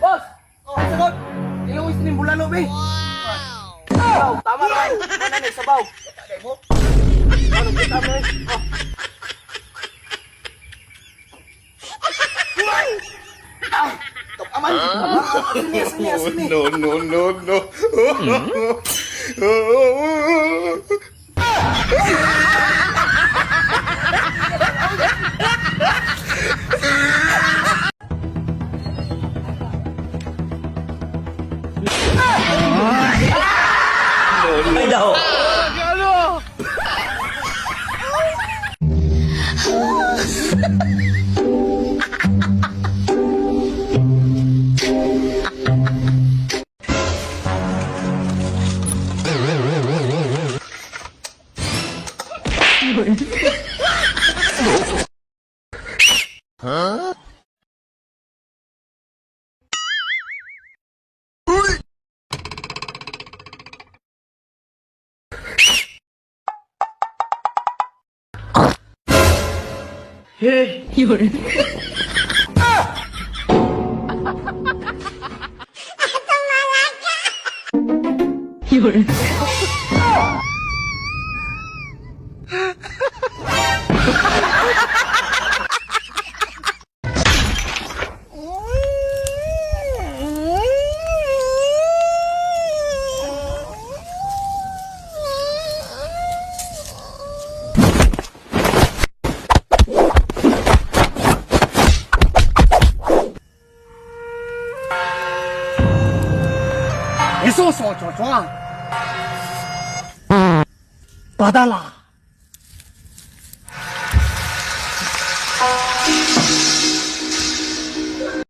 Boss! Oh, sunod! Ilawis ni bulalo, be! Sabaw! Tama ka! Ano na, sabaw! Ano, kita mo eh! Ah! Aman! Sini! No. Ay, daw! Huh? Hey! Yun. Yun. Eso, 说，抓，巴达拉。